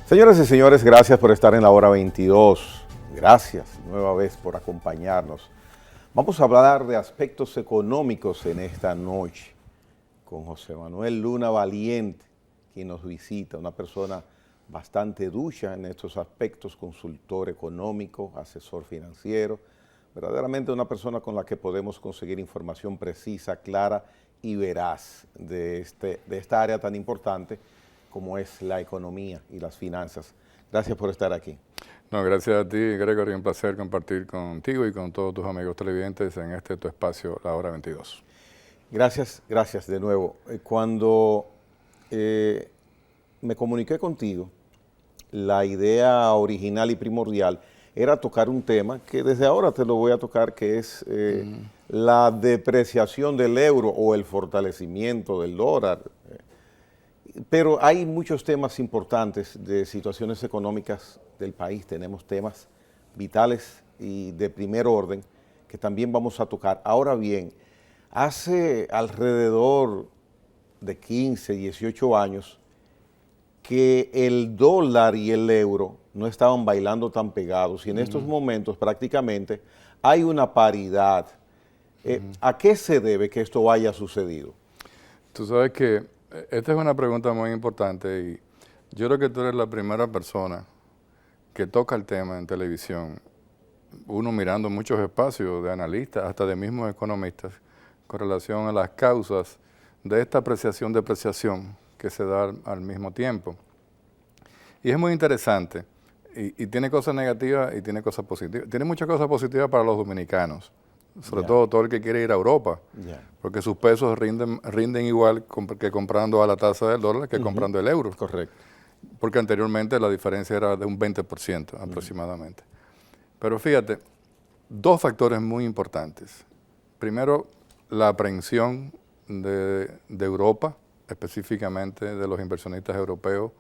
Señoras y señores, gracias por estar en la hora 22. Gracias nueva vez por acompañarnos. Vamos a hablar de aspectos económicos en esta noche con José Manuel Luna Valiente, quien nos visita, una persona bastante ducha en estos aspectos, consultor económico, asesor financiero, verdaderamente una persona con la que podemos conseguir información precisa, clara y veraz de esta área tan importante como es la economía y las finanzas. Gracias por estar aquí. No, gracias a ti, Gregory, un placer compartir contigo y con todos tus amigos televidentes en tu espacio, La Hora 22. Gracias de nuevo. Cuando me comuniqué contigo, la idea original y primordial era tocar un tema que desde ahora te lo voy a tocar, que es la depreciación del euro o el fortalecimiento del dólar. Pero hay muchos temas importantes de situaciones económicas del país. Tenemos temas vitales y de primer orden que también vamos a tocar. Ahora bien, hace alrededor de 15, 18 años que el dólar y el euro no estaban bailando tan pegados y en estos momentos prácticamente hay una paridad. ¿A qué se debe que esto haya sucedido? Tú sabes que esta es una pregunta muy importante y yo creo que tú eres la primera persona que toca el tema en televisión, uno mirando muchos espacios de analistas, hasta de mismos economistas, con relación a las causas de esta apreciación-depreciación que se da al mismo tiempo. Y es muy interesante y tiene cosas negativas y tiene cosas positivas. Tiene muchas cosas positivas para los dominicanos, sobre todo el que quiere ir a Europa, porque sus pesos rinden igual que comprando a la tasa del dólar que comprando el euro. Correcto. Porque anteriormente la diferencia era de un 20% aproximadamente. Pero fíjate, dos factores muy importantes. Primero, la aprehensión de Europa, específicamente de los inversionistas europeos,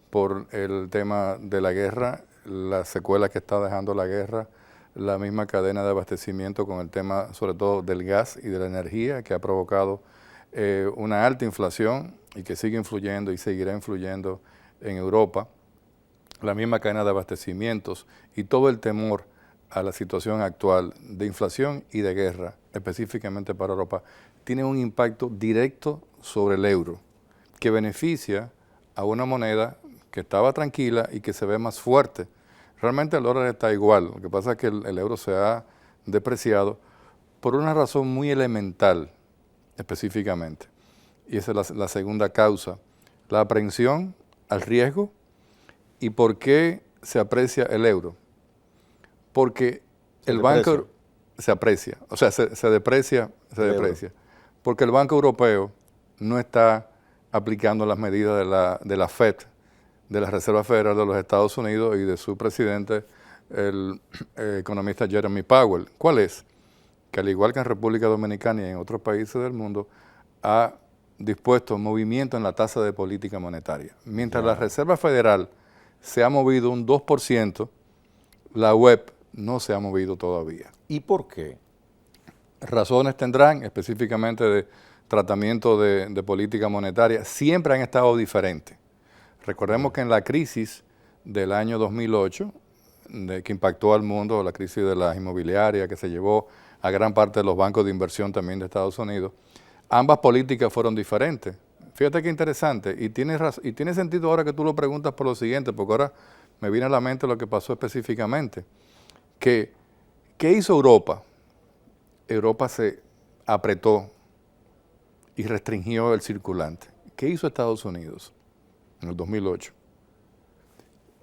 por el tema de la guerra, las secuelas que está dejando la guerra, la misma cadena de abastecimiento con el tema sobre todo del gas y de la energía que ha provocado una alta inflación y que sigue influyendo y seguirá influyendo en Europa, la misma cadena de abastecimientos y todo el temor a la situación actual de inflación y de guerra, específicamente para Europa, tiene un impacto directo sobre el euro, que beneficia a una moneda que estaba tranquila y que se ve más fuerte. Realmente el dólar está igual, lo que pasa es que el euro se ha depreciado por una razón muy elemental, específicamente. Y esa es la segunda causa, la aprehensión al riesgo. ¿Y por qué se aprecia el euro? Porque el banco se aprecia, o sea, se deprecia. Porque el Banco Europeo no está aplicando las medidas de la FED, de la Reserva Federal de los Estados Unidos y de su presidente, el economista Jeremy Powell. ¿Cuál es? Que al igual que en República Dominicana y en otros países del mundo, ha dispuesto movimiento en la tasa de política monetaria. Mientras la Reserva Federal se ha movido un 2%, la web no se ha movido todavía. ¿Y por qué? Razones tendrán, específicamente de tratamiento de política monetaria, siempre han estado diferentes. Recordemos que en la crisis del año 2008, que impactó al mundo, la crisis de las inmobiliarias que se llevó a gran parte de los bancos de inversión también de Estados Unidos, ambas políticas fueron diferentes. Fíjate qué interesante, y tiene sentido ahora que tú lo preguntas por lo siguiente, porque ahora me viene a la mente lo que pasó específicamente. ¿Qué hizo Europa? Europa se apretó y restringió el circulante. ¿Qué hizo Estados Unidos en el 2008?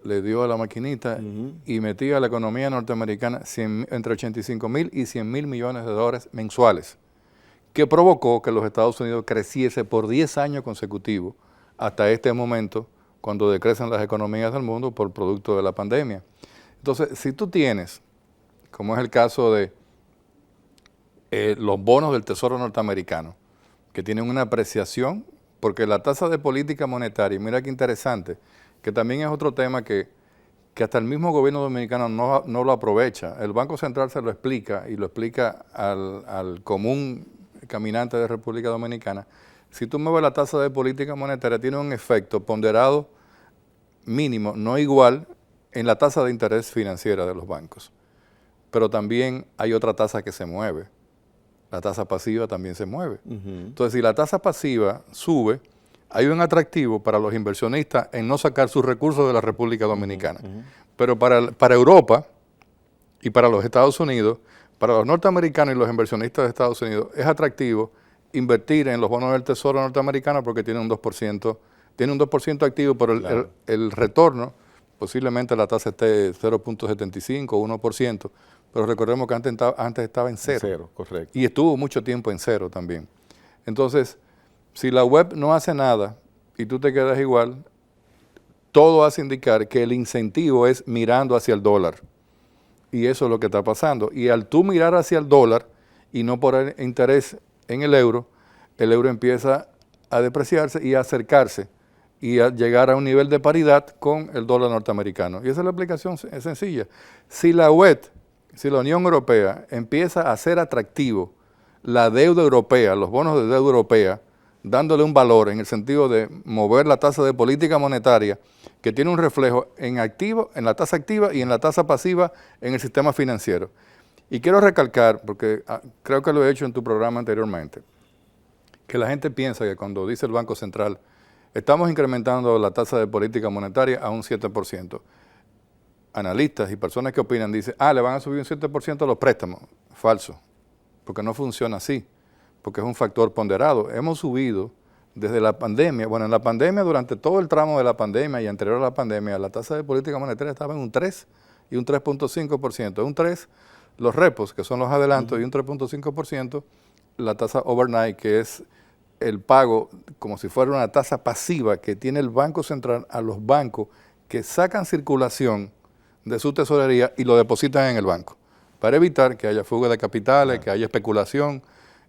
Le dio a la maquinita y metía a la economía norteamericana entre 85,000 y 100,000 millones de dólares mensuales, que provocó que los Estados Unidos creciese por 10 años consecutivos hasta este momento, cuando decrecen las economías del mundo por producto de la pandemia. Entonces, si tú tienes, como es el caso de los bonos del Tesoro norteamericano, que tienen una apreciación, porque la tasa de política monetaria, mira qué interesante, que también es otro tema que hasta el mismo gobierno dominicano no lo aprovecha. El Banco Central se lo explica y lo explica al común caminante de República Dominicana. Si tú mueves la tasa de política monetaria, tiene un efecto ponderado mínimo, no igual, en la tasa de interés financiera de los bancos. Pero también hay otra tasa que se mueve. La tasa pasiva también se mueve. Entonces, si la tasa pasiva sube, hay un atractivo para los inversionistas en no sacar sus recursos de la República Dominicana. Pero para Europa y para los Estados Unidos, para los norteamericanos y los inversionistas de Estados Unidos, es atractivo invertir en los bonos del Tesoro norteamericano porque tiene un 2% activo, pero el retorno, posiblemente la tasa esté 0.75 o 1%, pero recordemos que antes estaba en cero. Cero, correcto. Y estuvo mucho tiempo en cero también. Entonces, si la web no hace nada y tú te quedas igual, todo hace indicar que el incentivo es mirando hacia el dólar. Y eso es lo que está pasando. Y al tú mirar hacia el dólar y no por el interés en el euro empieza a depreciarse y a acercarse y a llegar a un nivel de paridad con el dólar norteamericano. Y esa es la aplicación, es sencilla. Si la Unión Europea empieza a hacer atractivo la deuda europea, los bonos de deuda europea, dándole un valor en el sentido de mover la tasa de política monetaria, que tiene un reflejo en la tasa activa y en la tasa pasiva en el sistema financiero. Y quiero recalcar, porque creo que lo he hecho en tu programa anteriormente, que la gente piensa que cuando dice el Banco Central, estamos incrementando la tasa de política monetaria a un 7%. Analistas y personas que opinan dicen, le van a subir un 7% los préstamos. Falso, porque no funciona así, porque es un factor ponderado. Hemos subido desde la pandemia, en la pandemia, durante todo el tramo de la pandemia y anterior a la pandemia, la tasa de política monetaria estaba en un 3 y un 3.5%. Un 3, los repos, que son los adelantos, y un 3.5%, la tasa overnight, que es el pago como si fuera una tasa pasiva que tiene el Banco Central a los bancos que sacan circulación de su tesorería y lo depositan en el banco, para evitar que haya fuga de capitales, que haya especulación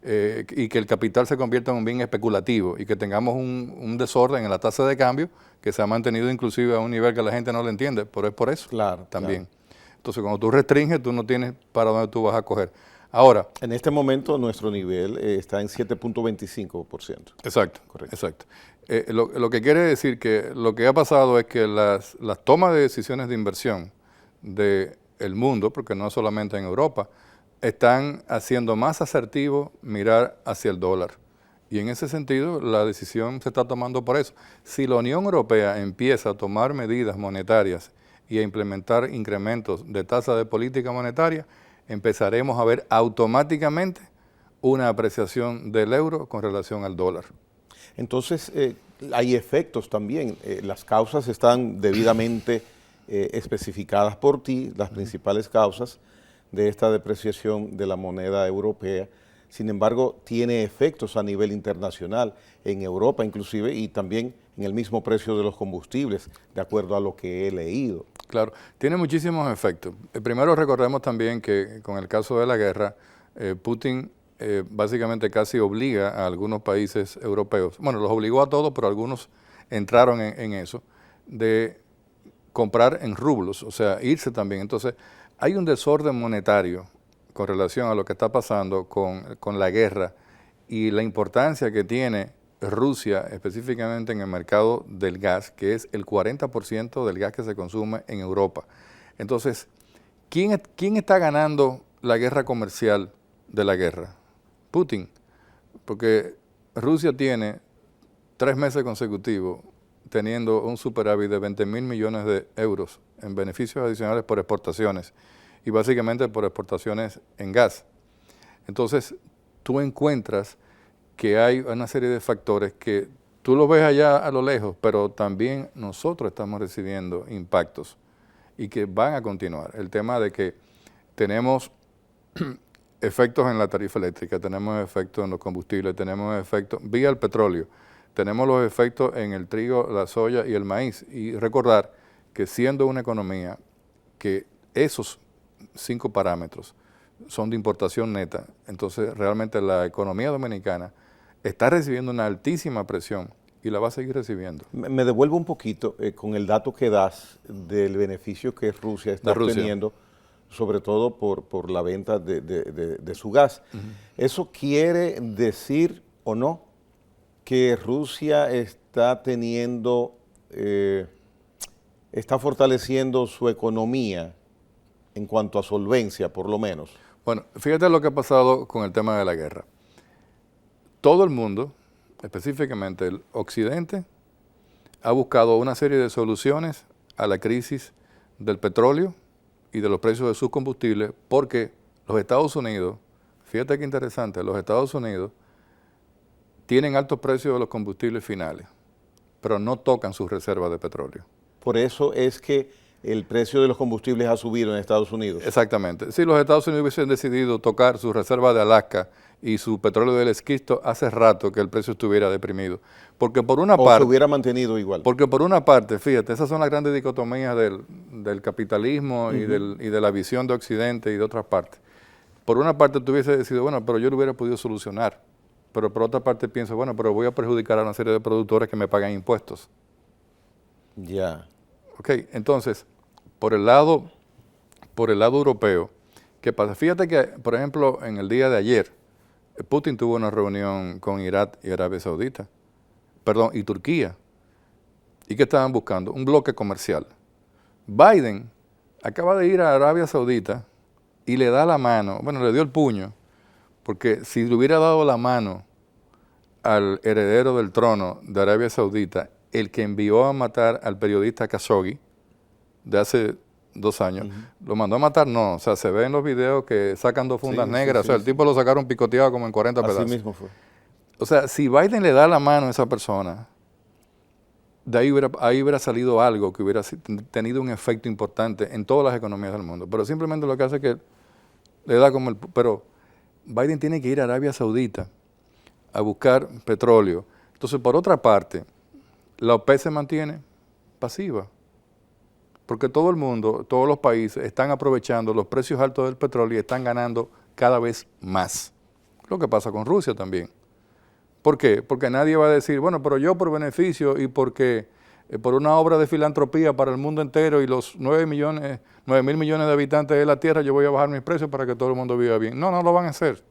y que el capital se convierta en un bien especulativo y que tengamos un desorden en la tasa de cambio que se ha mantenido inclusive a un nivel que la gente no lo entiende, pero es por eso también. Claro. Entonces, cuando tú restringes, tú no tienes para dónde tú vas a coger. Ahora, en este momento nuestro nivel está en 7.25%. Exacto, correcto. Exacto. Lo que quiere decir que lo que ha pasado es que las tomas de decisiones de inversión del mundo, porque no solamente en Europa, están haciendo más asertivo mirar hacia el dólar. Y en ese sentido, la decisión se está tomando por eso. Si la Unión Europea empieza a tomar medidas monetarias y a implementar incrementos de tasa de política monetaria, empezaremos a ver automáticamente una apreciación del euro con relación al dólar. Entonces, hay efectos también. Las causas están debidamente especificadas por ti, las principales causas de esta depreciación de la moneda europea. Sin embargo, tiene efectos a nivel internacional, en Europa inclusive, y también en el mismo precio de los combustibles, de acuerdo a lo que he leído. Claro, tiene muchísimos efectos. Primero recordemos también que con el caso de la guerra, Putin básicamente casi obliga a algunos países europeos, los obligó a todos, pero algunos entraron en eso, de comprar en rublos, o sea, irse también. Entonces, hay un desorden monetario con relación a lo que está pasando con la guerra y la importancia que tiene Rusia, específicamente en el mercado del gas, que es el 40% del gas que se consume en Europa. Entonces, ¿quién está ganando la guerra comercial de la guerra? Putin, porque Rusia tiene 3 meses consecutivos teniendo un superávit de 20.000 millones de euros en beneficios adicionales por exportaciones y básicamente por exportaciones en gas. Entonces, tú encuentras que hay una serie de factores que tú lo ves allá a lo lejos, pero también nosotros estamos recibiendo impactos y que van a continuar. El tema de que tenemos efectos en la tarifa eléctrica, tenemos efectos en los combustibles, tenemos efectos vía el petróleo, tenemos los efectos en el trigo, la soya y el maíz. Y recordar que siendo una economía que esos 5 parámetros son de importación neta, entonces realmente la economía dominicana está recibiendo una altísima presión y la va a seguir recibiendo. Me devuelvo un poquito con el dato que das del beneficio que Rusia está obteniendo, sobre todo por la venta de su gas. ¿Eso quiere decir o no que Rusia está teniendo está fortaleciendo su economía en cuanto a solvencia, por lo menos? Bueno, fíjate lo que ha pasado con el tema de la guerra. Todo el mundo, específicamente el Occidente, ha buscado una serie de soluciones a la crisis del petróleo y de los precios de sus combustibles, porque los Estados Unidos, fíjate qué interesante, los Estados Unidos tienen altos precios de los combustibles finales, pero no tocan sus reservas de petróleo. Por eso es que el precio de los combustibles ha subido en Estados Unidos. Exactamente. Si los Estados Unidos hubiesen decidido tocar su reserva de Alaska y su petróleo del esquisto, hace rato que el precio estuviera deprimido. Porque por una parte... se hubiera mantenido igual. Porque por una parte, fíjate, esas son las grandes dicotomías del capitalismo y de la visión de Occidente y de otras partes. Por una parte tú hubieses decidido, bueno, pero yo lo hubiera podido solucionar. Pero por otra parte pienso, bueno, pero voy a perjudicar a una serie de productores que me pagan impuestos. Ya. Ok, entonces, por el lado europeo, ¿qué pasa? Fíjate que, por ejemplo, en el día de ayer, Putin tuvo una reunión con Irak y Arabia Saudita, y Turquía. ¿Y qué estaban buscando? Un bloque comercial. Biden acaba de ir a Arabia Saudita y le da la mano, bueno, le dio el puño, porque si le hubiera dado la mano al heredero del trono de Arabia Saudita, el que envió a matar al periodista Khashoggi de hace 2 años, lo mandó a matar, no, o sea, se ve en los videos que sacan 2 fundas negras, o sea, el tipo lo sacaron picoteado como en 40 pedazos. Así mismo fue. O sea, si Biden le da la mano a esa persona, de ahí hubiera salido algo que hubiera tenido un efecto importante en todas las economías del mundo. Pero simplemente lo que hace es que le da como el... Pero Biden tiene que ir a Arabia Saudita a buscar petróleo. Entonces, por otra parte, la OPEC se mantiene pasiva. Porque todo el mundo, todos los países están aprovechando los precios altos del petróleo y están ganando cada vez más. Lo que pasa con Rusia también. ¿Por qué? Porque nadie va a decir, bueno, pero yo por beneficio y porque por una obra de filantropía para el mundo entero y los 9 mil millones de habitantes de la Tierra, yo voy a bajar mis precios para que todo el mundo viva bien. No, no lo van a hacer.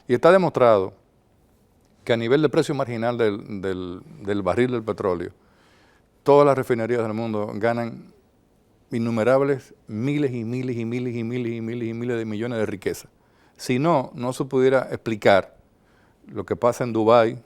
Y está demostrado que a nivel de precio marginal del barril del petróleo, todas las refinerías del mundo ganan innumerables miles y miles y miles y miles y miles y miles de millones de riqueza. Si no, no se pudiera explicar lo que pasa en Dubái,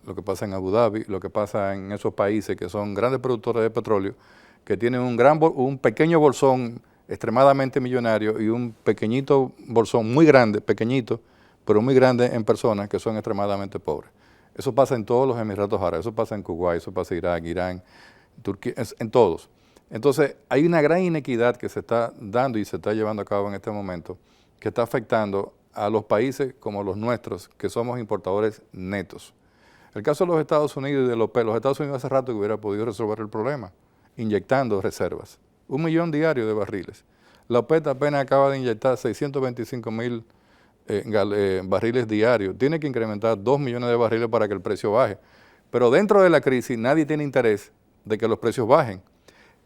lo que pasa en Abu Dhabi, lo que pasa en esos países que son grandes productores de petróleo, que tienen un pequeño bolsón extremadamente millonario y un pequeñito bolsón muy grande, pequeñito, pero muy grande en personas que son extremadamente pobres. Eso pasa en todos los Emiratos Árabes, eso pasa en Kuwait, eso pasa en Irak, Irán, Turquía, en todos. Entonces, hay una gran inequidad que se está dando y se está llevando a cabo en este momento, que está afectando a los países como los nuestros, que somos importadores netos. El caso de los Estados Unidos y de la OPEC, los Estados Unidos hace rato que hubiera podido resolver el problema, inyectando reservas. 1 millón diario de barriles. La OPEC apenas acaba de inyectar 625,000 barriles diarios. Tiene que incrementar 2 millones de barriles para que el precio baje. Pero dentro de la crisis nadie tiene interés de que los precios bajen.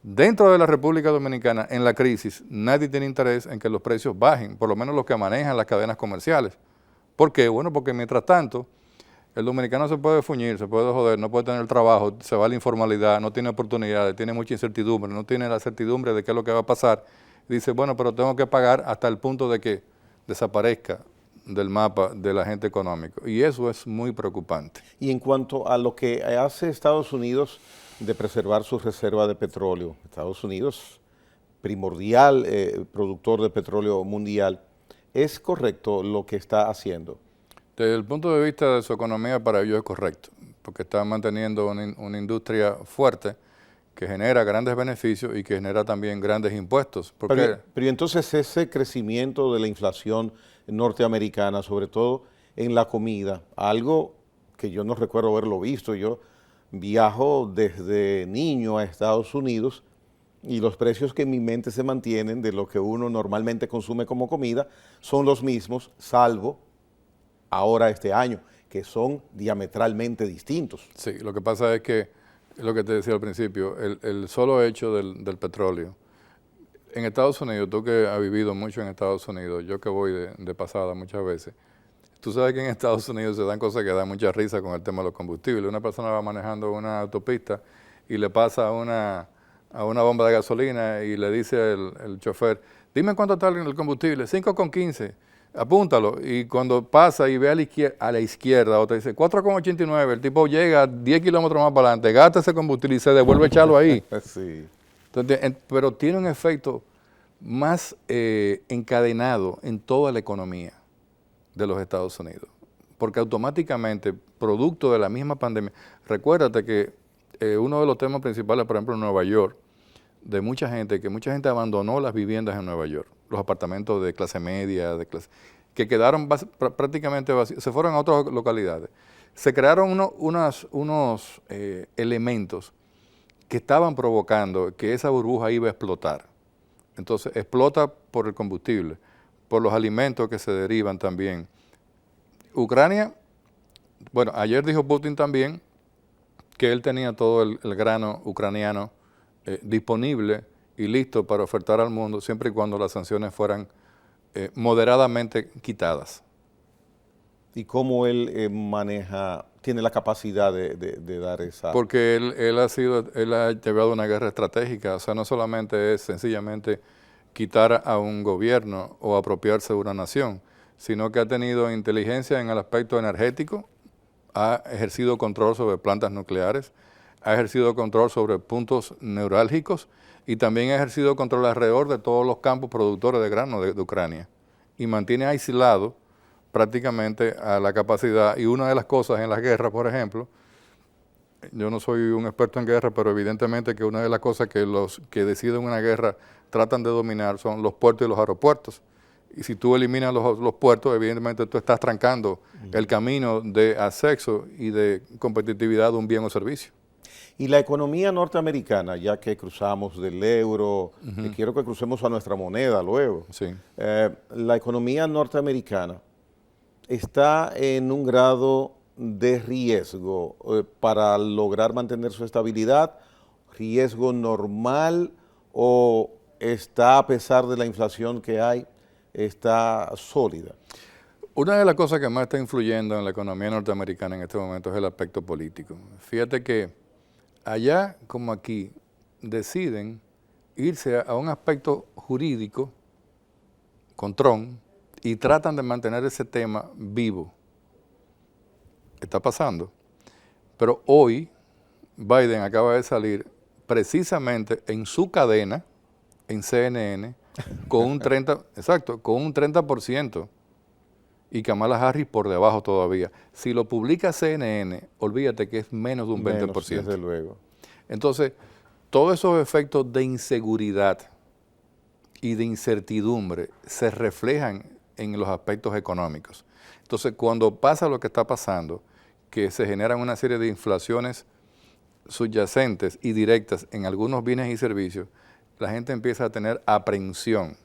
Dentro de la República Dominicana, en la crisis, nadie tiene interés en que los precios bajen, por lo menos los que manejan las cadenas comerciales. ¿Por qué? Bueno, porque mientras tanto, el dominicano se puede fuñir, se puede joder, no puede tener trabajo, se va a la informalidad, no tiene oportunidades, tiene mucha incertidumbre, no tiene la certidumbre de qué es lo que va a pasar. Dice, bueno, pero tengo que pagar hasta el punto de que desaparezca del mapa del agente económico. Y eso es muy preocupante. Y en cuanto a lo que hace Estados Unidos de preservar su reserva de petróleo, Estados Unidos, primordial productor de petróleo mundial, ¿es correcto lo que está haciendo? Desde el punto de vista de su economía, para ellos es correcto, porque está manteniendo una industria fuerte que genera grandes beneficios y que genera también grandes impuestos. Pero entonces ese crecimiento de la inflación norteamericana, sobre todo en la comida, algo que yo no recuerdo haberlo visto, yo viajo desde niño a Estados Unidos y los precios que en mi mente se mantienen de lo que uno normalmente consume como comida son los mismos, salvo ahora este año, que son diametralmente distintos. Sí, lo que pasa es que, es lo que te decía al principio, el solo hecho del petróleo. En Estados Unidos, tú que has vivido mucho en Estados Unidos, yo que voy de pasada muchas veces, tú sabes que en Estados Unidos se dan cosas que dan mucha risa con el tema de los combustibles. Una persona va manejando una autopista y le pasa a a una bomba de gasolina y le dice el chofer, dime cuánto está el combustible, 5,15, apúntalo. Y cuando pasa y ve a la izquierda, otra dice 4,89, el tipo llega 10 kilómetros más para adelante, gasta ese combustible y se devuelve a echarlo ahí. Sí. Entonces, pero tiene un efecto más encadenado en toda la economía de los Estados Unidos, porque automáticamente, producto de la misma pandemia, recuérdate que uno de los temas principales, por ejemplo, en Nueva York, de mucha gente, que mucha gente abandonó las viviendas en Nueva York, los apartamentos de clase media, que quedaron prácticamente vacíos, se fueron a otras localidades. Se crearon unos elementos que estaban provocando que esa burbuja iba a explotar. Entonces, explota por el combustible, por los alimentos que se derivan también. Ucrania, bueno, ayer dijo Putin también que él tenía todo el grano ucraniano disponible y listo para ofertar al mundo, siempre y cuando las sanciones fueran moderadamente quitadas. ¿Y cómo él tiene la capacidad de dar esa...? Porque él ha llevado una guerra estratégica, o sea, no solamente es sencillamente quitar a un gobierno o apropiarse de una nación, sino que ha tenido inteligencia en el aspecto energético, ha ejercido control sobre plantas nucleares, ha ejercido control sobre puntos neurálgicos y también ha ejercido control alrededor de todos los campos productores de grano de Ucrania y mantiene aislado prácticamente a la capacidad. Y una de las cosas en las guerras, por ejemplo, yo no soy un experto en guerra, pero evidentemente que una de las cosas que los que deciden una guerra tratan de dominar son los puertos y los aeropuertos. Y si tú eliminas los puertos, evidentemente tú estás trancando el camino de acceso y de competitividad de un bien o servicio. Y la economía norteamericana, ya que cruzamos del euro, y quiero que crucemos a nuestra moneda luego, Sí. La economía norteamericana está en un grado de riesgo para lograr mantener su estabilidad, riesgo normal, o está, a pesar de la inflación que hay, está sólida. Una de las cosas que más está influyendo en la economía norteamericana en este momento es el aspecto político. Fíjate que allá como aquí deciden irse a un aspecto jurídico con Trump y tratan de mantener ese tema vivo. Está pasando. Pero hoy Biden acaba de salir precisamente en su cadena, en CNN, con un 30%. Y Kamala Harris por debajo todavía. Si lo publica CNN, olvídate que es menos de un 20%. Menos, desde luego. Entonces, todos esos efectos de inseguridad y de incertidumbre se reflejan en los aspectos económicos. Entonces, cuando pasa lo que está pasando, que se generan una serie de inflaciones subyacentes y directas en algunos bienes y servicios, la gente empieza a tener aprehensión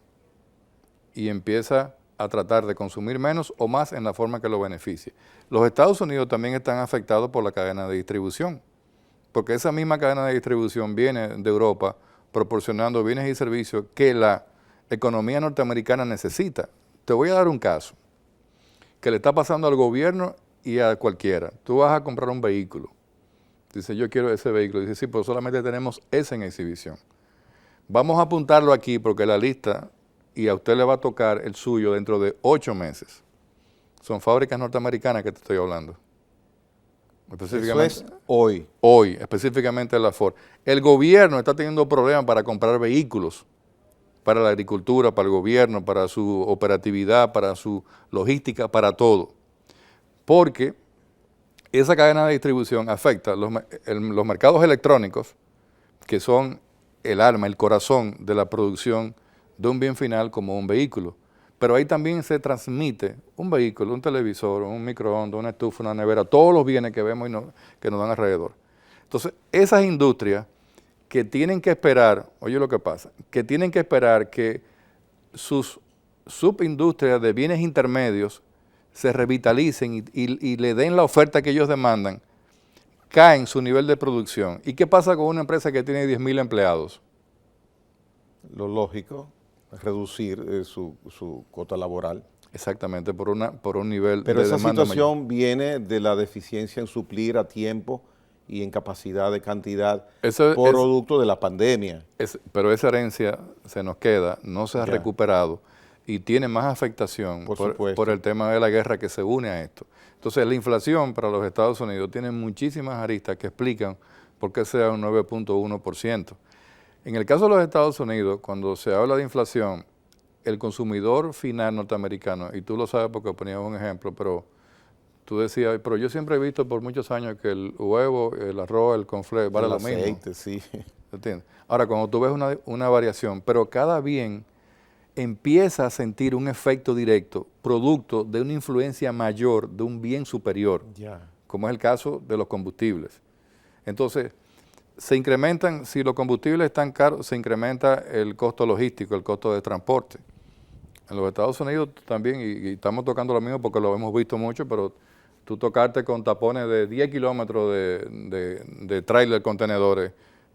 y empieza a tratar de consumir menos o más en la forma que lo beneficie. Los Estados Unidos también están afectados por la cadena de distribución, porque esa misma cadena de distribución viene de Europa proporcionando bienes y servicios que la economía norteamericana necesita. Te voy a dar un caso que le está pasando al gobierno y a cualquiera. Tú vas a comprar un vehículo. Dice, yo quiero ese vehículo. Dice, sí, pero solamente tenemos ese en exhibición. Vamos a apuntarlo aquí porque la lista, y a usted le va a tocar el suyo dentro de 8 meses. Son fábricas norteamericanas que te estoy hablando. Eso es hoy. Hoy, específicamente la Ford. El gobierno está teniendo problemas para comprar vehículos para la agricultura, para el gobierno, para su operatividad, para su logística, para todo. Porque esa cadena de distribución afecta los mercados electrónicos, que son el alma, el corazón de la producción de un bien final como un vehículo. Pero ahí también se transmite un vehículo, un televisor, un microondas, una estufa, una nevera, todos los bienes que vemos y que nos dan alrededor. Entonces, esas industrias que tienen que esperar, oye lo que pasa, que tienen que esperar que sus subindustrias de bienes intermedios se revitalicen y le den la oferta que ellos demandan, caen su nivel de producción. ¿Y qué pasa con una empresa que tiene 10,000 empleados? Lo lógico es reducir su cuota laboral. Exactamente, por un nivel Pero de esa demanda situación mayor. viene de la deficiencia en suplir a tiempo y en capacidad de cantidad Eso producto de la pandemia. Pero esa herencia se nos queda, no se ha recuperado y tiene más afectación por el tema de la guerra que se une a esto. Entonces, la inflación para los Estados Unidos tiene muchísimas aristas que explican por qué sea un 9.1%. En el caso de los Estados Unidos, cuando se habla de inflación, el consumidor final norteamericano, y tú lo sabes porque ponías un ejemplo, pero tú decías, pero yo siempre he visto por muchos años que el huevo, el arroz, el conflé vale lo mismo. El aceite, sí. ¿Entiendes? Ahora, cuando tú ves una variación, pero cada bien empieza a sentir un efecto directo, producto de una influencia mayor de un bien superior, como es el caso de los combustibles. Entonces, se incrementan, si los combustibles están caros, se incrementa el costo logístico, el costo de transporte. En los Estados Unidos también, y estamos tocando lo mismo porque lo hemos visto mucho, pero tú tocarte con tapones de 10 kilómetros de tráiler contenedores,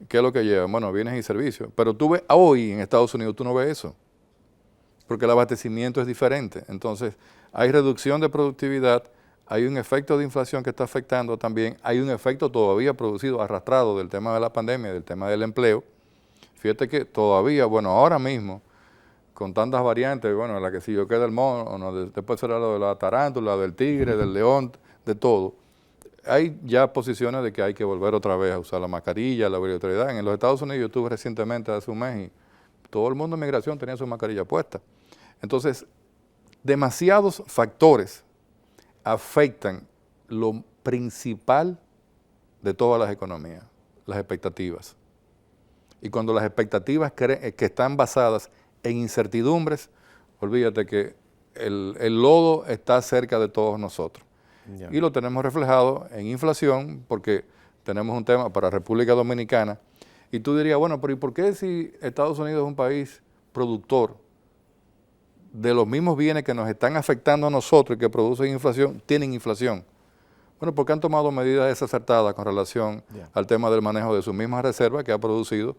¿qué es lo que lleva? Bueno, bienes y servicios. Pero tú ves, hoy en Estados Unidos tú no ves eso, porque el abastecimiento es diferente. Entonces, hay reducción de productividad, hay un efecto de inflación que está afectando también, hay un efecto todavía producido, arrastrado del tema de la pandemia, del tema del empleo. Fíjate que todavía, bueno, ahora mismo, con tantas variantes, bueno, la que si yo queda el mono, después será lo de la tarántula, del tigre, del león, de todo. Hay ya posiciones de que hay que volver otra vez a usar la mascarilla, la obligatoriedad. En los Estados Unidos yo estuve recientemente, hace un mes, y todo el mundo en migración tenía su mascarilla puesta. Entonces, demasiados factores afectan lo principal de todas las economías, las expectativas. Y cuando las expectativas que están basadas en incertidumbres, olvídate que el lodo está cerca de todos nosotros. Y lo tenemos reflejado en inflación, porque tenemos un tema para República Dominicana. Y tú dirías, bueno, pero ¿y por qué si Estados Unidos es un país productor de los mismos bienes que nos están afectando a nosotros y que producen inflación, tienen inflación? Bueno, porque han tomado medidas desacertadas con relación al tema del manejo de sus mismas reservas que ha producido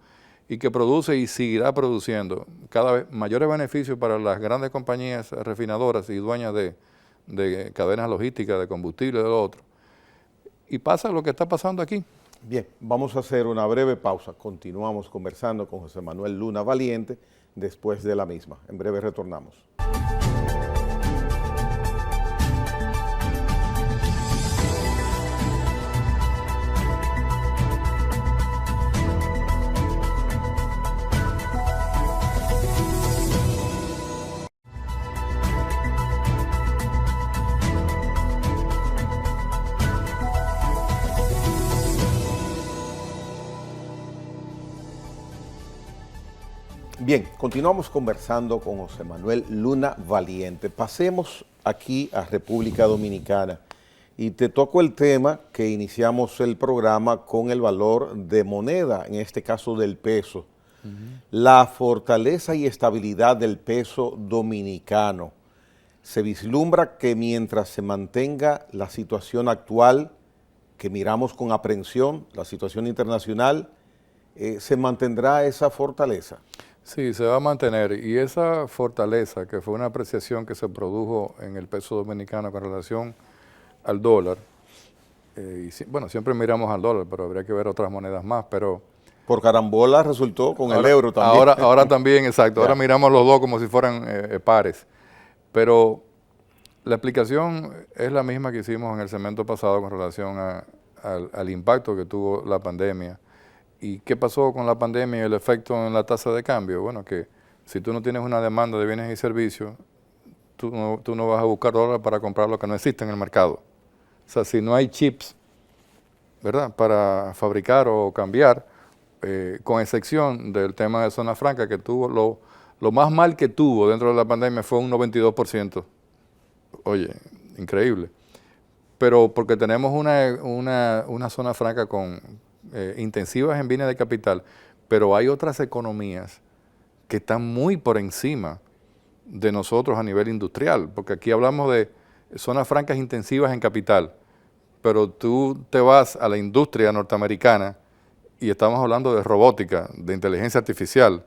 y que produce y seguirá produciendo cada vez mayores beneficios para las grandes compañías refinadoras y dueñas de cadenas logísticas, de combustible, de lo otro. Y pasa lo que está pasando aquí. Bien, vamos a hacer una breve pausa. Continuamos conversando con José Manuel Luna Valiente después de la misma. En breve retornamos. Bien, continuamos conversando con José Manuel Luna Valiente. Pasemos aquí a República Dominicana y te toco el tema que iniciamos el programa con el valor de moneda, en este caso del peso. La fortaleza y estabilidad del peso dominicano. Se vislumbra que mientras se mantenga la situación actual, que miramos con aprehensión, la situación internacional, ¿se mantendrá esa fortaleza? Sí, se va a mantener, y esa fortaleza, que fue una apreciación que se produjo en el peso dominicano con relación al dólar, bueno, siempre miramos al dólar, pero habría que ver otras monedas más, pero... Por carambola resultó con el euro también. Ahora también, exacto, ahora miramos los dos como si fueran pares, pero la explicación es la misma que hicimos en el segmento pasado con relación al impacto que tuvo la pandemia. ¿Y qué pasó con la pandemia y el efecto en la tasa de cambio? Bueno, que si tú no tienes una demanda de bienes y servicios, tú no vas a buscar dólares para comprar lo que no existe en el mercado. O sea, si no hay chips, ¿verdad?, para fabricar o cambiar, con excepción del tema de zona franca, que tuvo lo más mal que tuvo dentro de la pandemia fue un 92%. Oye, increíble. Pero porque tenemos una zona franca con... intensivas en bienes de capital, pero hay otras economías que están muy por encima de nosotros a nivel industrial, porque aquí hablamos de zonas francas intensivas en capital, pero tú te vas a la industria norteamericana y estamos hablando de robótica, de inteligencia artificial,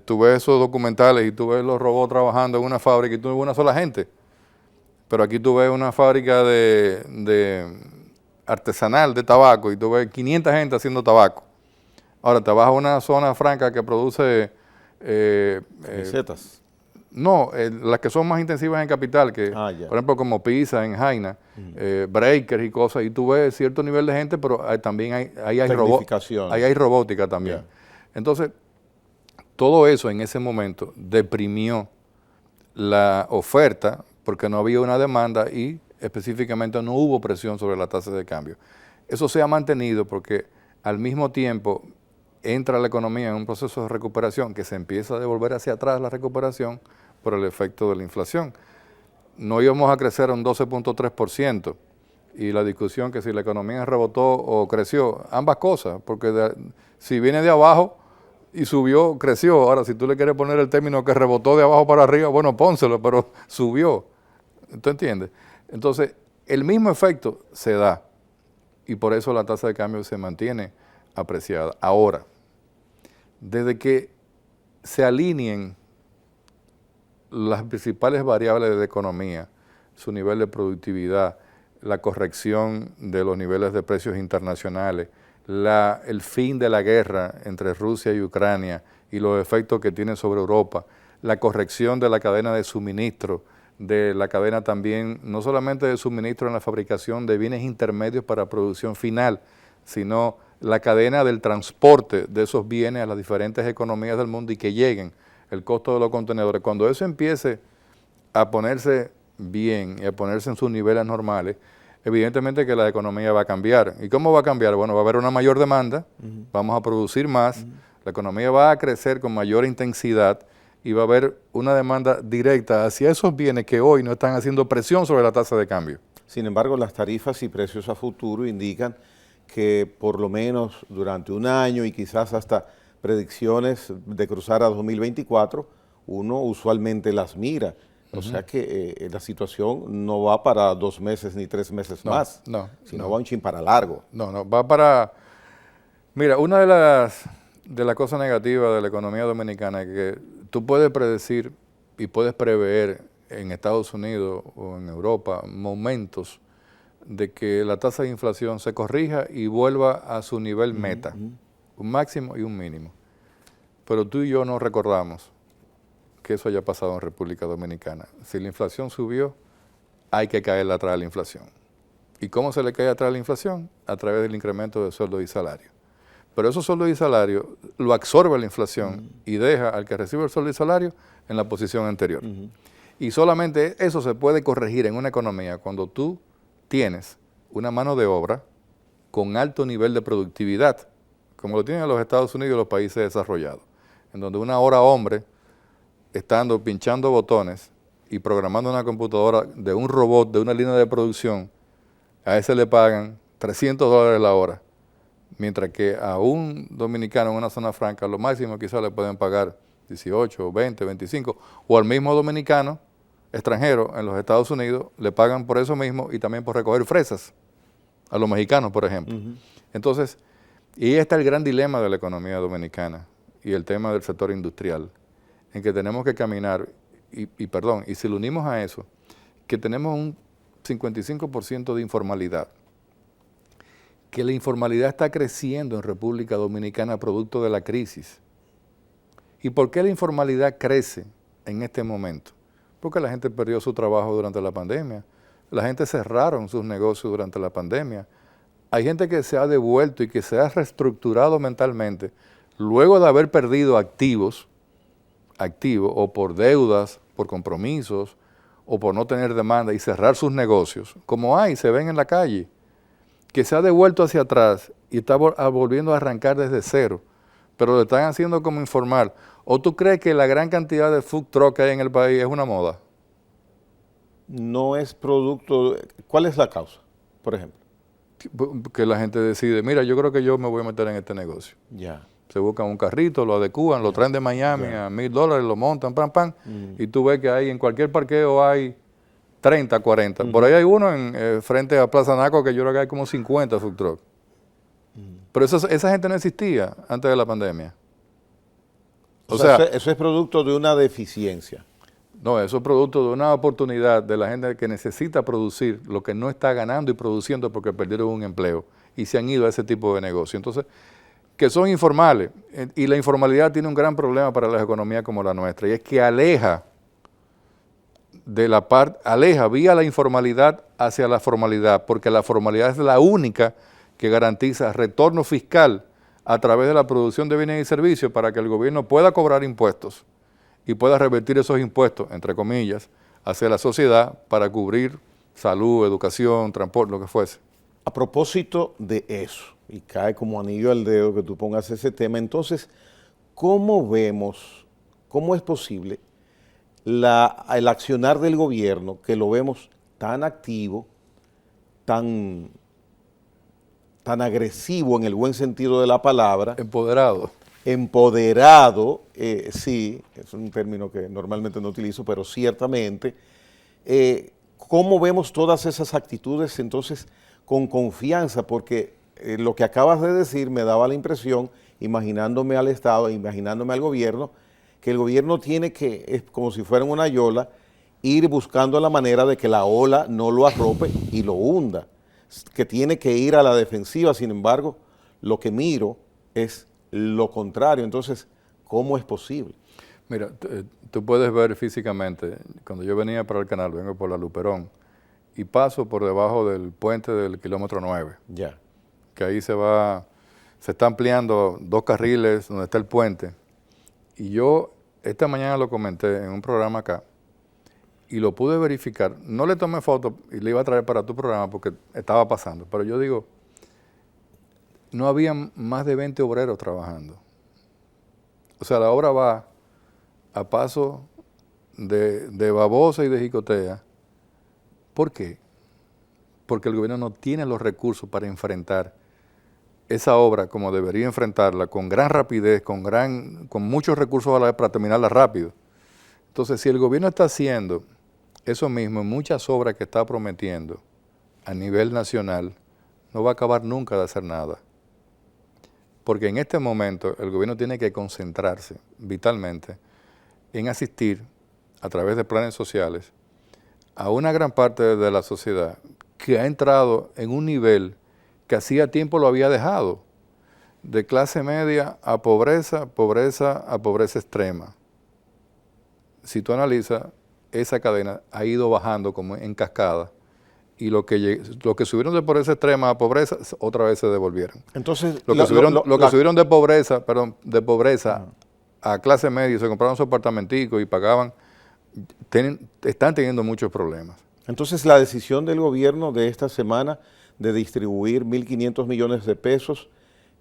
tú ves esos documentales y tú ves los robots trabajando en una fábrica y tú ves una sola gente, pero aquí tú ves una fábrica de artesanal de tabaco y tú ves 500 gente haciendo tabaco. Ahora te vas a una zona franca que produce... Camisetas. No, las que son más intensivas en capital, que por ejemplo como pizza en Jaina, breakers y cosas, y tú ves cierto nivel de gente, pero también hay robótica también. Entonces, todo eso en ese momento deprimió la oferta porque no había una demanda y específicamente no hubo presión sobre la tasa de cambio. Eso se ha mantenido porque al mismo tiempo entra la economía en un proceso de recuperación que se empieza a devolver hacia atrás la recuperación por el efecto de la inflación. No íbamos a crecer a un 12.3% y la discusión que si la economía rebotó o creció, ambas cosas, porque si viene de abajo y subió, creció. Ahora, si tú le quieres poner el término que rebotó de abajo para arriba, bueno, pónselo, pero subió. ¿Tú entiendes? Entonces, el mismo efecto se da y por eso la tasa de cambio se mantiene apreciada. Ahora, desde que se alineen las principales variables de la economía, su nivel de productividad, la corrección de los niveles de precios internacionales, el fin de la guerra entre Rusia y Ucrania y los efectos que tiene sobre Europa, la corrección de la cadena de suministro, de la cadena también, no solamente de suministro en la fabricación de bienes intermedios para producción final, sino la cadena del transporte de esos bienes a las diferentes economías del mundo y que lleguen, el costo de los contenedores. Cuando eso empiece a ponerse bien y a ponerse en sus niveles normales, evidentemente que la economía va a cambiar. ¿Y cómo va a cambiar? Bueno, va a haber una mayor demanda, vamos a producir más, la economía va a crecer con mayor intensidad y va a haber una demanda directa hacia esos bienes que hoy no están haciendo presión sobre la tasa de cambio. Sin embargo, las tarifas y precios a futuro indican que por lo menos durante un año y quizás hasta predicciones de cruzar a 2024, uno usualmente las mira. O sea que la situación no va para 2 meses ni 3 meses más, sino va un chin para largo. Va para... Mira, una de las cosas negativas de la economía dominicana es que tú puedes predecir y puedes prever en Estados Unidos o en Europa momentos de que la tasa de inflación se corrija y vuelva a su nivel meta, un máximo y un mínimo. Pero tú y yo no recordamos que eso haya pasado en República Dominicana. Si la inflación subió, hay que caerle atrás a la inflación. ¿Y cómo se le cae atrás a la inflación? A través del incremento de sueldos y salarios. Pero esos sueldos y salarios lo absorbe la inflación y deja al que recibe el sueldo y salario en la posición anterior. Y solamente eso se puede corregir en una economía cuando tú tienes una mano de obra con alto nivel de productividad, como lo tienen los Estados Unidos y los países desarrollados, en donde una hora hombre, estando pinchando botones y programando una computadora de un robot, de una línea de producción, a ese le pagan $300 la hora, mientras que a un dominicano en una zona franca, lo máximo quizás le pueden pagar 18, 20, 25, o al mismo dominicano extranjero en los Estados Unidos le pagan por eso mismo y también por recoger fresas, a los mexicanos, por ejemplo. Entonces, y ahí está el gran dilema de la economía dominicana y el tema del sector industrial, en que tenemos que caminar, y si lo unimos a eso, que tenemos un 55% de informalidad, que la informalidad está creciendo en República Dominicana producto de la crisis. ¿Y por qué la informalidad crece en este momento? Porque la gente perdió su trabajo durante la pandemia, la gente cerraron sus negocios durante la pandemia, hay gente que se ha devuelto y que se ha reestructurado mentalmente luego de haber perdido activos o por deudas, por compromisos o por no tener demanda y cerrar sus negocios, como se ven en la calle, que se ha devuelto hacia atrás y está volviendo a arrancar desde cero, pero lo están haciendo como informal. ¿O tú crees que la gran cantidad de food truck que hay en el país es una moda? No es producto... ¿Cuál es la causa, por ejemplo? Que la gente decide, mira, yo creo que yo me voy a meter en este negocio. Ya. Se buscan un carrito, lo adecúan, lo traen de Miami a $1,000, lo montan, y tú ves que hay en cualquier parqueo hay 30, 40. Por ahí hay uno frente a Plaza Naco que yo creo que hay como 50 food truck. Pero esa gente no existía antes de la pandemia. O sea, eso es producto de una deficiencia. No, eso es producto de una oportunidad de la gente que necesita producir lo que no está ganando y produciendo porque perdieron un empleo y se han ido a ese tipo de negocio. Entonces, que son informales. Y la informalidad tiene un gran problema para las economías como la nuestra, y es que aleja vía la informalidad hacia la formalidad, porque la formalidad es la única que garantiza retorno fiscal a través de la producción de bienes y servicios para que el gobierno pueda cobrar impuestos y pueda revertir esos impuestos, entre comillas, hacia la sociedad para cubrir salud, educación, transporte, lo que fuese. A propósito de eso, y cae como anillo al dedo que tú pongas ese tema, entonces, ¿cómo vemos, cómo es posible el accionar del gobierno, que lo vemos tan activo, tan agresivo en el buen sentido de la palabra? Empoderado. Empoderado, sí, es un término que normalmente no utilizo, pero ciertamente, ¿cómo vemos todas esas actitudes entonces con confianza? Porque lo que acabas de decir me daba la impresión, imaginándome al Estado, imaginándome al gobierno, que el gobierno tiene que, es como si fuera en una yola, ir buscando la manera de que la ola no lo arrope y lo hunda, que tiene que ir a la defensiva. Sin embargo, lo que miro es lo contrario. Entonces, ¿cómo es posible? Mira, tú puedes ver físicamente, cuando yo venía para el canal, vengo por la Luperón, y paso por debajo del puente del kilómetro 9. Ya. Que ahí se está ampliando 2 carriles donde está el puente. Y yo esta mañana lo comenté en un programa acá, y lo pude verificar. No le tomé foto y le iba a traer para tu programa porque estaba pasando, pero yo digo, no había más de 20 obreros trabajando. O sea, la obra va a paso de babosa y de jicotea. ¿Por qué? Porque el gobierno no tiene los recursos para enfrentar esa obra como debería enfrentarla, con gran rapidez, con muchos recursos a la vez para terminarla rápido. Entonces, si el gobierno está haciendo eso mismo en muchas obras que está prometiendo a nivel nacional, no va a acabar nunca de hacer nada. Porque en este momento el gobierno tiene que concentrarse vitalmente en asistir a través de planes sociales a una gran parte de la sociedad que ha entrado en un nivel que hacía tiempo lo había dejado, de clase media a pobreza, pobreza a pobreza extrema. Si tú analizas, esa cadena ha ido bajando como en cascada, y lo que subieron de pobreza extrema a pobreza, otra vez se devolvieron. Entonces, Lo que subieron de pobreza a clase media, se compraron su apartamentico y pagaban, están teniendo muchos problemas. Entonces, la decisión del gobierno de esta semana de distribuir 1.500 millones de pesos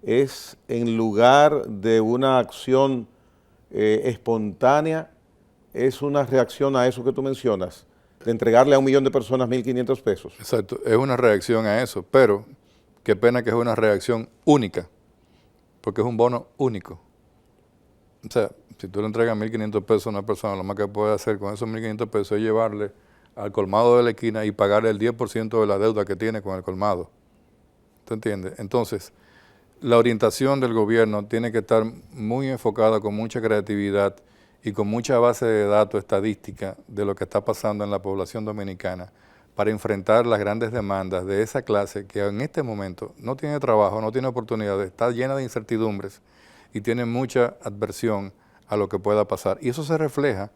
es en lugar de una acción espontánea, es una reacción a eso que tú mencionas, de entregarle a 1 millón de personas 1.500 pesos. Exacto, es una reacción a eso, pero qué pena que es una reacción única, porque es un bono único. O sea, si tú le entregas 1.500 pesos a una persona, lo más que puede hacer con esos 1.500 pesos es llevarle al colmado de la esquina y pagarle el 10% de la deuda que tiene con el colmado. ¿Tú entiendes? Entonces, la orientación del gobierno tiene que estar muy enfocada, con mucha creatividad y con mucha base de datos estadística de lo que está pasando en la población dominicana para enfrentar las grandes demandas de esa clase que en este momento no tiene trabajo, no tiene oportunidades, está llena de incertidumbres y tiene mucha adversión a lo que pueda pasar. Y eso se refleja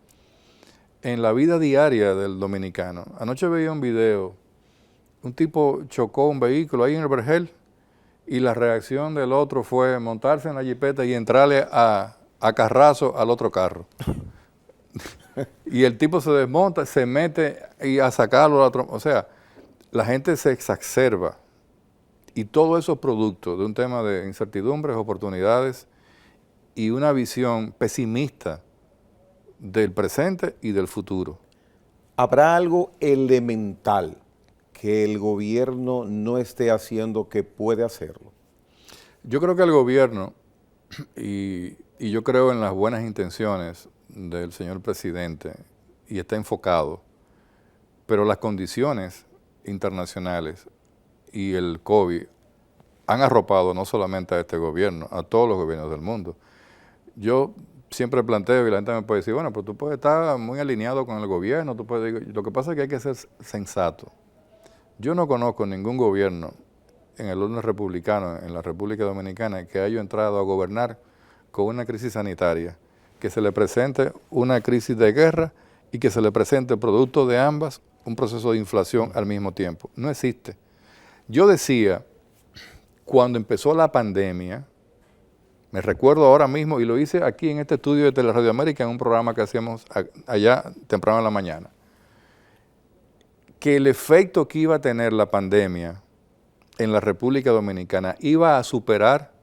en la vida diaria del dominicano. Anoche veía un video, un tipo chocó un vehículo ahí en el Vergel y la reacción del otro fue montarse en la jipeta y entrarle a carrazo al otro carro. Y el tipo se desmonta, se mete y a sacarlo al otro. O sea, la gente se exacerba. Y todo eso es producto de un tema de incertidumbres, oportunidades y una visión pesimista del presente y del futuro. ¿Habrá algo elemental que el gobierno no esté haciendo que puede hacerlo? Yo creo que el gobierno, y yo creo en las buenas intenciones del señor presidente, y está enfocado, pero las condiciones internacionales y el COVID han arropado no solamente a este gobierno, a todos los gobiernos del mundo. Yo siempre planteo y la gente me puede decir, bueno, pero tú puedes estar muy alineado con el gobierno, tú puedes, lo que pasa es que hay que ser sensato. Yo no conozco ningún gobierno en el orden republicano, en la República Dominicana, que haya entrado a gobernar con una crisis sanitaria, que se le presente una crisis de guerra y que se le presente producto de ambas un proceso de inflación al mismo tiempo. No existe. Yo decía, cuando empezó la pandemia, me recuerdo ahora mismo, y lo hice aquí en este estudio de Teleradio América, en un programa que hacíamos allá temprano en la mañana, que el efecto que iba a tener la pandemia en la República Dominicana iba a superar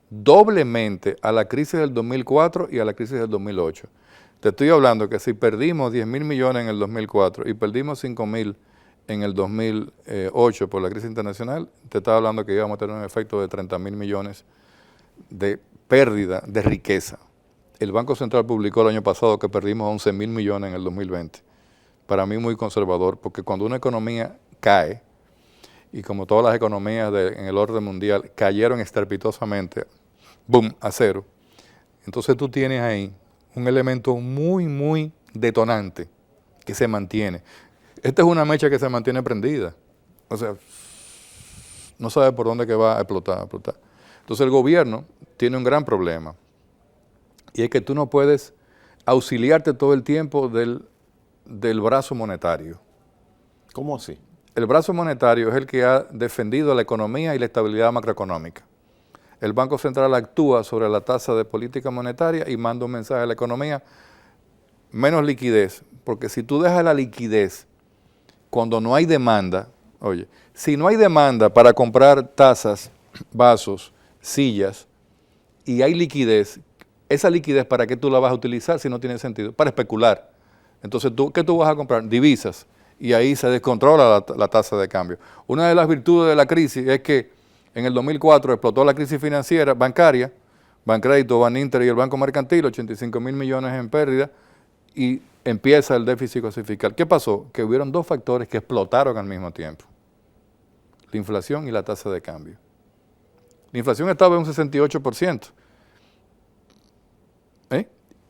doblemente a la crisis del 2004 y a la crisis del 2008. Te estoy hablando que si perdimos 10.000 millones en el 2004 y perdimos 5.000 en el 2008 por la crisis internacional, te estaba hablando que íbamos a tener un efecto de 30.000 millones de pérdida de riqueza. El Banco Central publicó el año pasado que perdimos 11.000 millones en el 2020. Para mí muy conservador, porque cuando una economía cae, y como todas las economías en el orden mundial cayeron estrepitosamente, boom, a cero, entonces tú tienes ahí un elemento muy, muy detonante que se mantiene. Esta es una mecha que se mantiene prendida. O sea, no sabe por dónde que va a explotar. Entonces el gobierno tiene un gran problema. Y es que tú no puedes auxiliarte todo el tiempo del brazo monetario. ¿Cómo así? El brazo monetario es el que ha defendido la economía y la estabilidad macroeconómica. El Banco Central actúa sobre la tasa de política monetaria y manda un mensaje a la economía, menos liquidez, porque si tú dejas la liquidez cuando no hay demanda, oye, si no hay demanda para comprar tazas, vasos, sillas, y hay liquidez, esa liquidez, ¿para qué tú la vas a utilizar si no tiene sentido? Para especular. Entonces, ¿qué tú vas a comprar? Divisas. Y ahí se descontrola la tasa de cambio. Una de las virtudes de la crisis es que en el 2004 explotó la crisis financiera bancaria, Bancrédito, Baninter y el Banco Mercantil, 85.000 millones en pérdida, y empieza el déficit fiscal. ¿Qué pasó? Que hubieron dos factores que explotaron al mismo tiempo. La inflación y la tasa de cambio. La inflación estaba en un 68%.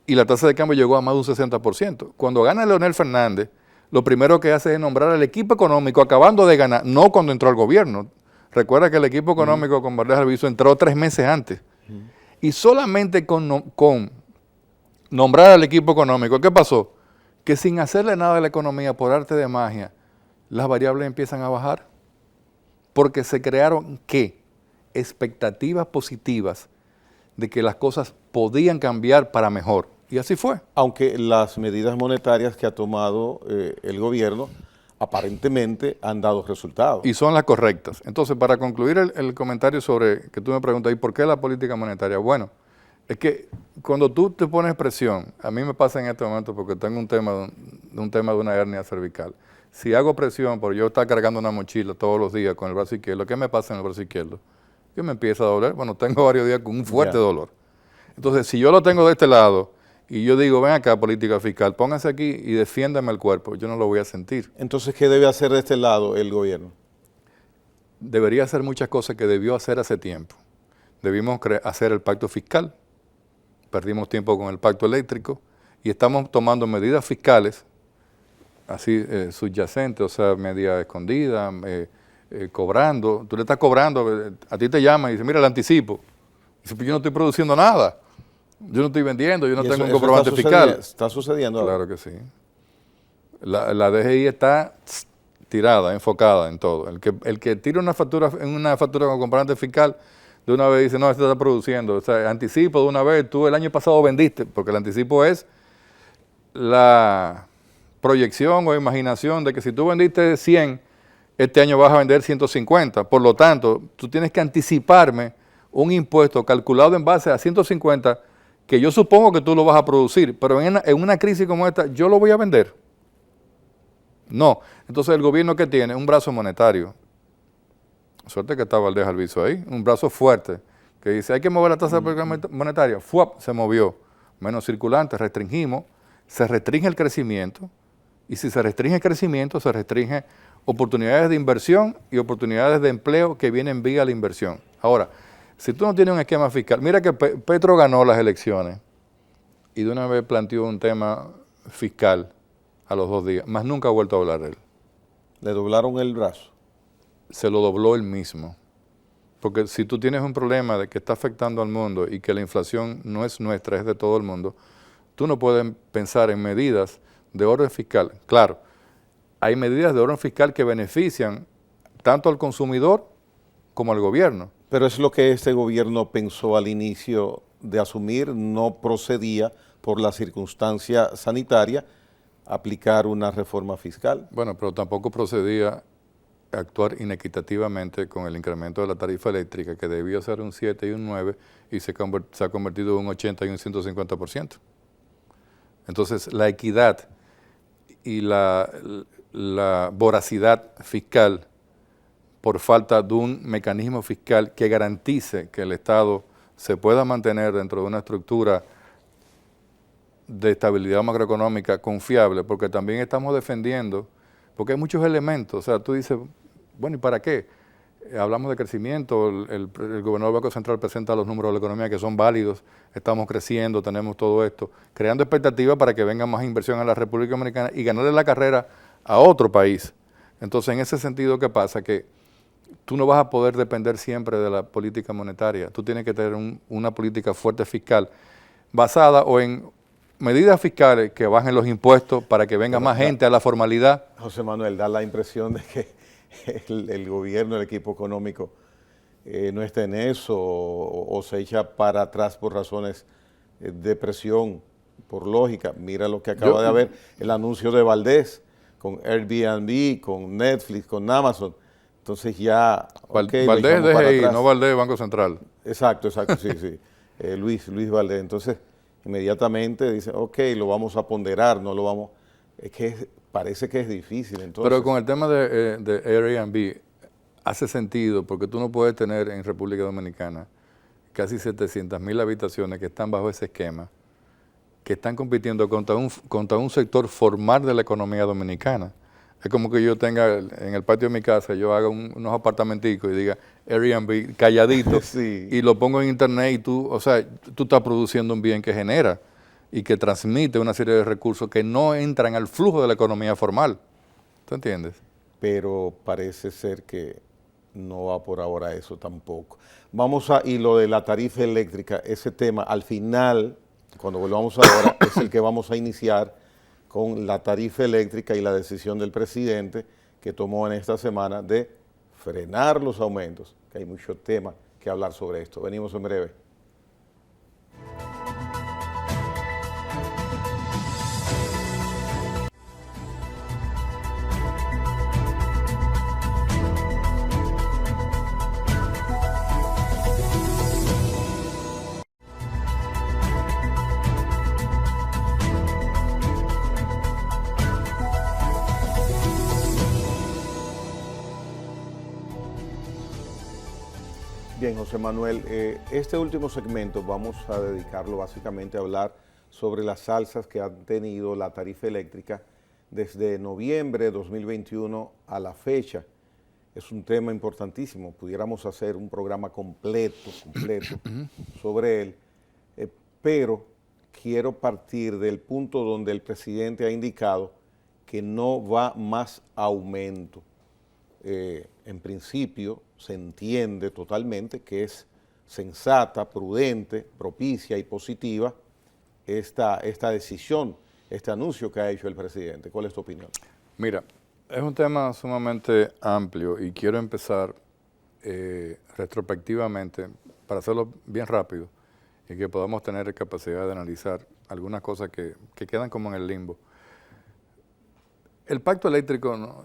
Y la tasa de cambio llegó a más de un 60%. Cuando gana Leonel Fernández, lo primero que hace es nombrar al equipo económico acabando de ganar, no cuando entró al gobierno. Recuerda que el equipo económico con Valdés Albizu entró 3 meses antes. Y solamente con nombrar al equipo económico, ¿qué pasó? Que sin hacerle nada a la economía por arte de magia, las variables empiezan a bajar. Porque se crearon, ¿qué? Expectativas positivas de que las cosas podían cambiar para mejor. Y así fue. Aunque las medidas monetarias que ha tomado el gobierno aparentemente han dado resultados. Y son las correctas. Entonces, para concluir el comentario sobre que tú me preguntas, ¿y por qué la política monetaria? Bueno, es que cuando tú te pones presión, a mí me pasa en este momento porque tengo un tema de una hernia cervical. Si hago presión por yo estar cargando una mochila todos los días con el brazo izquierdo, ¿qué me pasa en el brazo izquierdo? Que me empieza a doler. Bueno, tengo varios días con un fuerte dolor. Entonces, si yo lo tengo de este lado y yo digo, ven acá, política fiscal, póngase aquí y defiéndame el cuerpo, yo no lo voy a sentir. Entonces, ¿qué debe hacer de este lado el gobierno? Debería hacer muchas cosas que debió hacer hace tiempo. Debimos hacer el pacto fiscal, perdimos tiempo con el pacto eléctrico y estamos tomando medidas fiscales, así subyacentes, o sea, media escondida, cobrando. Tú le estás cobrando, a ti te llaman y dice, mira, el anticipo. Dice, pues yo no estoy produciendo nada. Yo no estoy vendiendo, yo no tengo un comprobante fiscal. ¿Está sucediendo ahora? Claro que sí. La DGI está tirada, enfocada en todo. El que tira una factura con comprobante fiscal, de una vez dice, no, esto está produciendo. O sea, anticipo de una vez, tú el año pasado vendiste, porque el anticipo es la proyección o imaginación de que si tú vendiste 100, este año vas a vender 150. Por lo tanto, tú tienes que anticiparme un impuesto calculado en base a 150 que yo supongo que tú lo vas a producir, pero en una crisis como esta, ¿yo lo voy a vender? No. Entonces, el gobierno que tiene un brazo monetario, suerte que está Valdés Albizu ahí, un brazo fuerte, que dice, hay que mover la tasa monetaria, ¡fuap! Se movió, menos circulante, restringimos, se restringe el crecimiento, y si se restringe el crecimiento, se restringe oportunidades de inversión y oportunidades de empleo que vienen vía la inversión. Ahora, si tú no tienes un esquema fiscal, mira que Petro ganó las elecciones y de una vez planteó un tema fiscal a los 2 días, más nunca ha vuelto a hablar de él. Le doblaron el brazo. Se lo dobló él mismo. Porque si tú tienes un problema de que está afectando al mundo y que la inflación no es nuestra, es de todo el mundo, tú no puedes pensar en medidas de orden fiscal. Claro, hay medidas de orden fiscal que benefician tanto al consumidor como al gobierno. Pero es lo que este gobierno pensó al inicio de asumir, no procedía por la circunstancia sanitaria aplicar una reforma fiscal. Bueno, pero tampoco procedía a actuar inequitativamente con el incremento de la tarifa eléctrica, que debía ser un 7 y un 9, y se ha convertido en un 80 y un 150%. Entonces, la equidad y la voracidad fiscal por falta de un mecanismo fiscal que garantice que el Estado se pueda mantener dentro de una estructura de estabilidad macroeconómica confiable, porque también estamos defendiendo, porque hay muchos elementos, o sea, tú dices, bueno, ¿y para qué? Hablamos de crecimiento, el gobernador del Banco Central presenta los números de la economía que son válidos, estamos creciendo, tenemos todo esto, creando expectativas para que venga más inversión a la República Dominicana y ganarle la carrera a otro país. Entonces, en ese sentido, ¿qué pasa? Que tú no vas a poder depender siempre de la política monetaria, tú tienes que tener una política fuerte fiscal, basada o en medidas fiscales que bajen los impuestos para que venga más gente a la formalidad. José Manuel, da la impresión de que el gobierno, el equipo económico no está en eso o se echa para atrás por razones de presión, por lógica. Mira lo que acaba de haber, el anuncio de Valdés con Airbnb, con Netflix, con Amazon. Entonces ya... Okay, Valdés DGI, no Valdés Banco Central. Exacto, sí. Luis Valdés. Entonces, inmediatamente dice, ok, lo vamos a ponderar, no lo vamos... Es que parece que es difícil. Entonces, pero con el tema de Airbnb, hace sentido, porque tú no puedes tener en República Dominicana casi 700,000 habitaciones que están bajo ese esquema, que están compitiendo contra un sector formal de la economía dominicana. Es como que yo tenga en el patio de mi casa, yo haga unos apartamenticos y diga Airbnb calladito sí. Y lo pongo en internet y tú estás produciendo un bien que genera y que transmite una serie de recursos que no entran al flujo de la economía formal. ¿Tú entiendes? Pero parece ser que no va por ahora eso tampoco. Y lo de la tarifa eléctrica, ese tema al final, cuando volvamos ahora, es el que vamos a iniciar con la tarifa eléctrica y la decisión del presidente que tomó en esta semana de frenar los aumentos, que hay mucho tema que hablar sobre esto. Venimos en breve. Bien, José Manuel, este último segmento vamos a dedicarlo básicamente a hablar sobre las alzas que han tenido la tarifa eléctrica desde noviembre de 2021 a la fecha. Es un tema importantísimo, pudiéramos hacer un programa completo sobre él, pero quiero partir del punto donde el presidente ha indicado que no va más aumento. En principio se entiende totalmente que es sensata, prudente, propicia y positiva esta decisión, este anuncio que ha hecho el presidente. ¿Cuál es tu opinión? Mira, es un tema sumamente amplio y quiero empezar retrospectivamente para hacerlo bien rápido y que podamos tener capacidad de analizar algunas cosas que quedan como en el limbo. El pacto eléctrico, ¿no?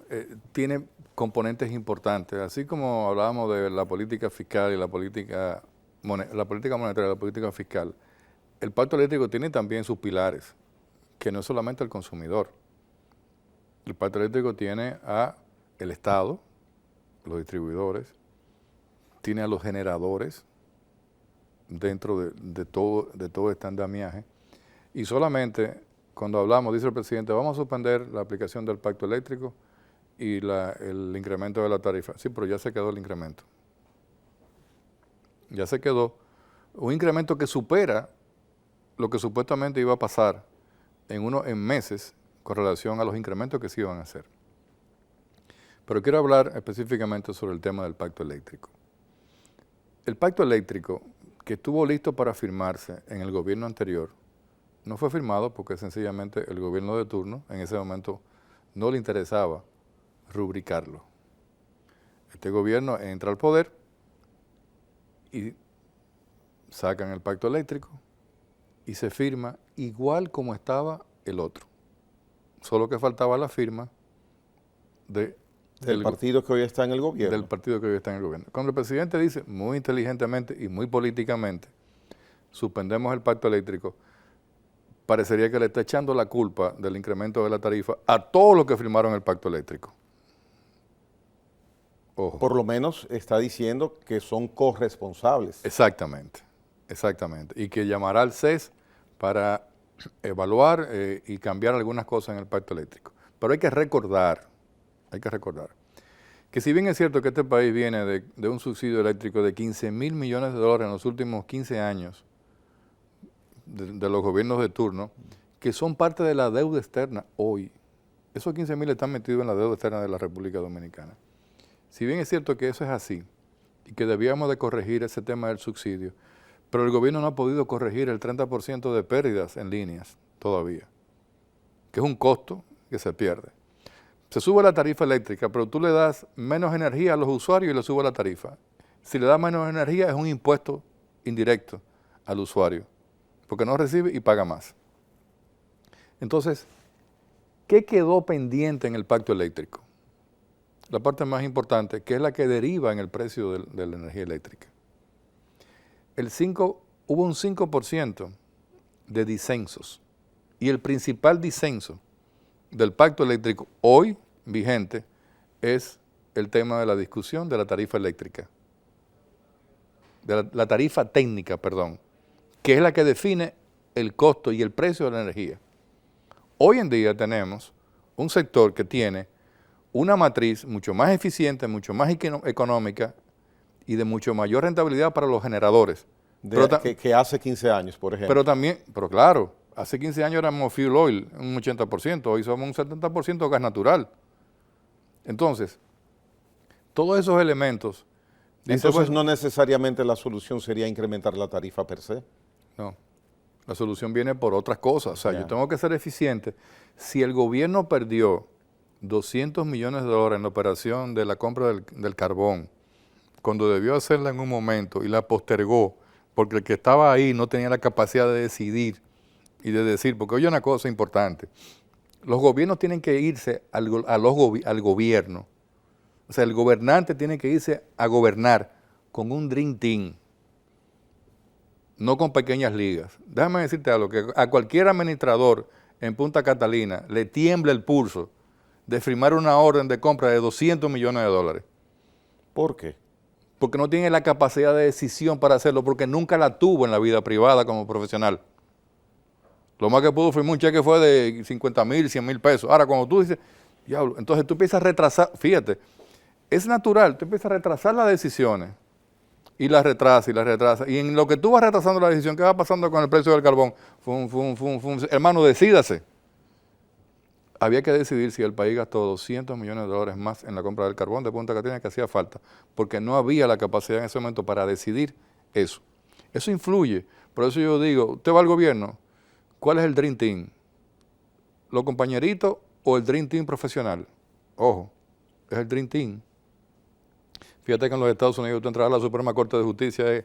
Tiene componentes importantes, así como hablábamos de la política fiscal y la política monetaria y la política fiscal. El pacto eléctrico tiene también sus pilares, que no es solamente el consumidor. El pacto eléctrico tiene a el Estado, los distribuidores, tiene a los generadores dentro de todo este andamiaje, y solamente cuando hablamos, dice el presidente, vamos a suspender la aplicación del pacto eléctrico y el incremento de la tarifa. Sí, pero ya se quedó el incremento. Ya se quedó un incremento que supera lo que supuestamente iba a pasar en meses con relación a los incrementos que se iban a hacer. Pero quiero hablar específicamente sobre el tema del pacto eléctrico. El pacto eléctrico, que estuvo listo para firmarse en el gobierno anterior, no fue firmado porque sencillamente el gobierno de turno en ese momento no le interesaba rubricarlo. Este gobierno entra al poder y sacan el pacto eléctrico y se firma igual como estaba el otro. Solo que faltaba la firma del partido que hoy está en el gobierno. Del partido que hoy está en el gobierno. Cuando el presidente dice muy inteligentemente y muy políticamente, suspendemos el pacto eléctrico, parecería que le está echando la culpa del incremento de la tarifa a todos los que firmaron el pacto eléctrico. Ojo. Por lo menos está diciendo que son corresponsables. Exactamente, exactamente. Y que llamará al CES para evaluar y cambiar algunas cosas en el pacto eléctrico. Pero hay que recordar que si bien es cierto que este país viene de un subsidio eléctrico de 15.000 millones de dólares en los últimos 15 años de los gobiernos de turno, que son parte de la deuda externa hoy. Esos 15.000 están metidos en la deuda externa de la República Dominicana. Si bien es cierto que eso es así y que debíamos de corregir ese tema del subsidio, pero el gobierno no ha podido corregir el 30% de pérdidas en líneas todavía, que es un costo que se pierde. Se sube la tarifa eléctrica, pero tú le das menos energía a los usuarios y le subes la tarifa. Si le das menos energía es un impuesto indirecto al usuario, porque no recibe y paga más. Entonces, ¿qué quedó pendiente en el pacto eléctrico? La parte más importante, que es la que deriva en el precio de la energía eléctrica. Hubo un 5% de disensos, y el principal disenso del pacto eléctrico hoy vigente es el tema de la discusión de la tarifa eléctrica, de la tarifa técnica, perdón, que es la que define el costo y el precio de la energía. Hoy en día tenemos un sector que tiene una matriz mucho más eficiente, mucho más económica y de mucho mayor rentabilidad para los generadores. Que hace 15 años, por ejemplo. Pero claro, hace 15 años éramos fuel oil, un 80%, hoy somos un 70% gas natural. Entonces, todos esos elementos... Entonces no necesariamente la solución sería incrementar la tarifa per se. No, la solución viene por otras cosas. O sea, yo tengo que ser eficiente. Si el gobierno perdió 200 millones de dólares en la operación de la compra del carbón, cuando debió hacerla en un momento y la postergó, porque el que estaba ahí no tenía la capacidad de decidir y de decir, porque oye una cosa importante, los gobiernos tienen que irse al gobierno, o sea, el gobernante tiene que irse a gobernar con un Dream Team, no con pequeñas ligas. Déjame decirte algo, que a cualquier administrador en Punta Catalina le tiembla el pulso de firmar una orden de compra de 200 millones de dólares. ¿Por qué? Porque no tiene la capacidad de decisión para hacerlo, porque nunca la tuvo en la vida privada como profesional. Lo más que pudo firmar un cheque fue de 50,000, 100,000 pesos. Ahora, cuando tú dices, diablo, entonces tú empiezas a retrasar, fíjate, es natural, tú empiezas a retrasar las decisiones y las retrasas y las retrasas. Y en lo que tú vas retrasando la decisión, ¿qué va pasando con el precio del carbón? Hermano, decídase. Había que decidir si el país gastó 200 millones de dólares más en la compra del carbón de Punta Catalina que hacía falta, porque no había la capacidad en ese momento para decidir eso. Eso influye. Por eso yo digo, usted va al gobierno, ¿cuál es el Dream Team? ¿Los compañeritos o el Dream Team profesional? Ojo, es el Dream Team. Fíjate que en los Estados Unidos tú entras a la Suprema Corte de Justicia, es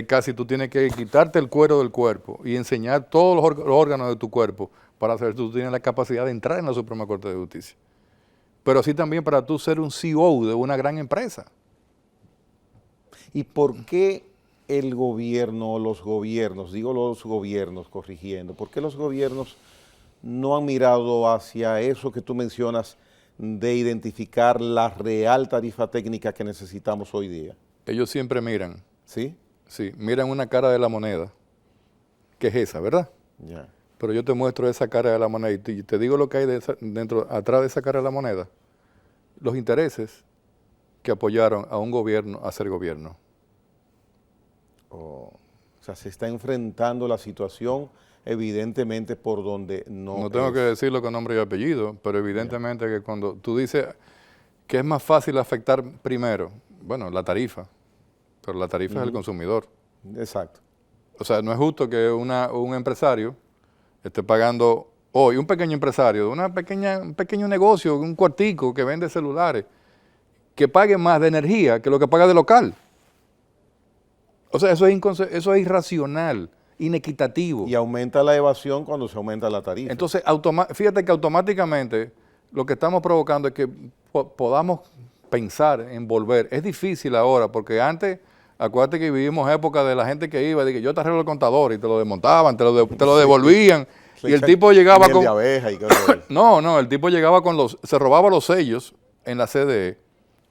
casi tú tienes que quitarte el cuero del cuerpo y enseñar todos los órganos de tu cuerpo para hacer tú tienes la capacidad de entrar en la Suprema Corte de Justicia. Pero así también para tú ser un CEO de una gran empresa. ¿Y por qué el gobierno, los gobiernos, digo los gobiernos corrigiendo, por qué los gobiernos no han mirado hacia eso que tú mencionas de identificar la real tarifa técnica que necesitamos hoy día? Ellos siempre miran. ¿Sí? Sí, miran una cara de la moneda, que es esa, ¿verdad? Ya. Pero yo te muestro esa cara de la moneda y te digo lo que hay atrás de esa cara de la moneda. Los intereses que apoyaron a un gobierno a ser gobierno. Oh, sea, se está enfrentando la situación evidentemente por donde No tengo que decirlo con nombre y apellido, pero evidentemente que cuando tú dices que es más fácil afectar primero, bueno, la tarifa, pero la tarifa es el consumidor. Exacto. O sea, no es justo que un empresario esté pagando hoy, un pequeño empresario, un pequeño negocio, un cuartico que vende celulares, que pague más de energía que lo que paga de local. O sea, eso es irracional, inequitativo. Y aumenta la evasión cuando se aumenta la tarifa. Entonces, fíjate que automáticamente lo que estamos provocando es que podamos pensar en volver. Es difícil ahora, porque antes, acuérdate que vivimos época de la gente que iba, de que yo te arreglo el contador, y te lo desmontaban, te lo devolvían, y el tipo llegaba con... de abeja y cosas. No, el tipo llegaba se robaba los sellos en la CDE,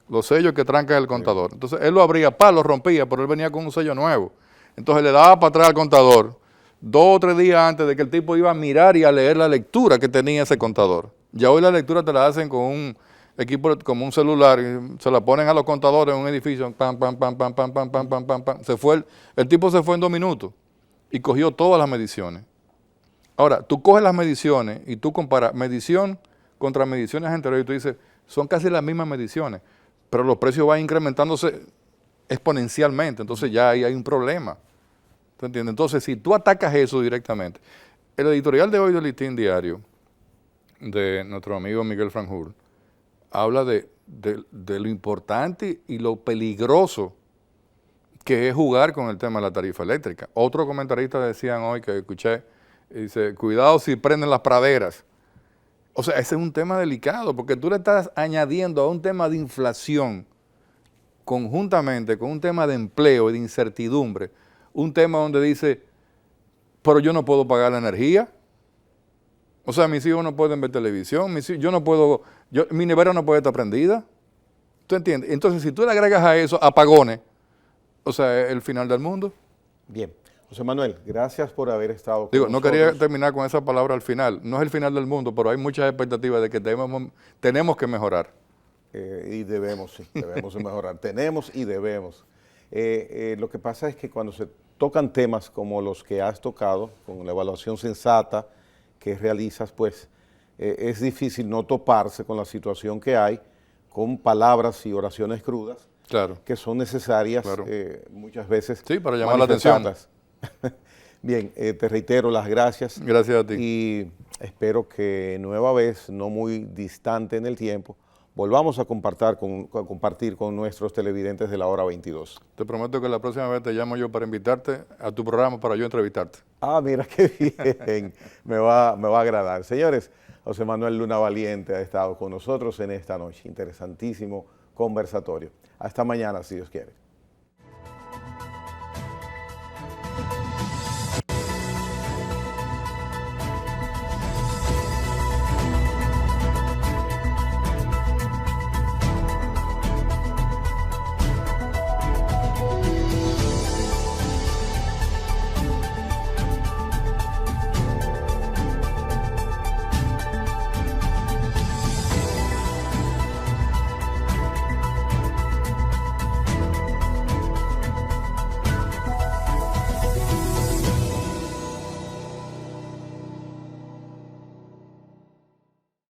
los sellos que trancan el contador. Entonces, él lo abría, lo rompía, pero él venía con un sello nuevo. Entonces, le daba para atrás al contador 2 o 3 días antes de que el tipo iba a mirar y a leer la lectura que tenía ese contador. Ya hoy la lectura te la hacen con un equipo, como un celular, y se la ponen a los contadores en un edificio, pam, pam, pam, pam, pam, pam, pam, pam, pam, pam. El tipo se fue en 2 minutos y cogió todas las mediciones. Ahora, tú coges las mediciones y tú comparas medición contra mediciones anteriores y tú dices, son casi las mismas mediciones, pero los precios van incrementándose exponencialmente, entonces ya ahí hay un problema. ¿Tú entiendes? Entonces, si tú atacas eso directamente, el editorial de hoy del Listín Diario, de nuestro amigo Miguel Franjul, habla de lo importante y lo peligroso que es jugar con el tema de la tarifa eléctrica. Otro comentarista decían hoy que escuché, dice, cuidado si prenden las praderas. O sea, ese es un tema delicado, porque tú le estás añadiendo a un tema de inflación, conjuntamente con un tema de empleo y de incertidumbre, un tema donde dice, pero yo no puedo pagar la energía. O sea, mis hijos no pueden ver televisión, mi nevera no puede estar prendida. ¿Tú entiendes? Entonces, si tú le agregas a eso apagones, o sea, es el final del mundo. Bien. José Manuel, gracias por haber estado con nosotros. No quería terminar con esa palabra al final. No es el final del mundo, pero hay muchas expectativas de que tenemos que mejorar. Y debemos, sí, debemos mejorar. Tenemos y debemos. Lo que pasa es que cuando se tocan temas como los que has tocado, con la evaluación sensata que realizas, pues es difícil no toparse con la situación que hay, con palabras y oraciones crudas, claro, que son necesarias claro, muchas veces. Sí, para llamar la atención. Bien, te reitero las gracias. Gracias a ti. Y espero que nueva vez, no muy distante en el tiempo, volvamos a compartir con nuestros televidentes de la hora 22. Te prometo que la próxima vez te llamo yo para invitarte a tu programa para yo entrevistarte. Ah, mira qué bien, me va a agradar. Señores, José Manuel Luna Valiente ha estado con nosotros en esta noche. Interesantísimo conversatorio. Hasta mañana, si Dios quiere.